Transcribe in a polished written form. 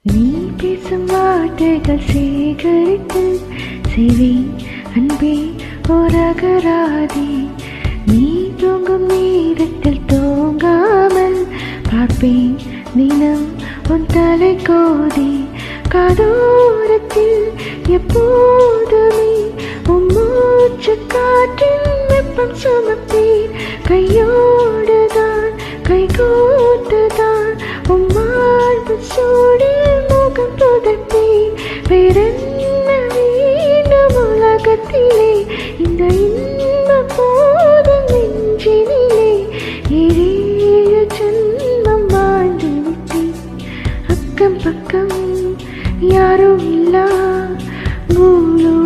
நீ பேசும் வார்த்தைகள் சேகரித்து செய்வேன் அன்பே ஓரகராதி. நீ தூங்கும் நேரத்தில் தூங்காமல் பார்ப்பேன் தினம் உன் தலை கோதி. காதோரத்தில் எப்போதுமே உன் மூச்சு காற்றின் வெப்பம் சுமப்பேன். கையோடுதான் கைகோட்டுதான் உன் மார்பு சூடில் முகம் புதைப்பேன். வேறென்ன வேண்டும் உலகத்திலே, இந்த இன்பம் போதும் நெஞ்சினிலே. 7 ஜென்மம் வாழ்ந்து விட்டேன். அக்கம் பக்கம் யாரும் இல்லா பூலோ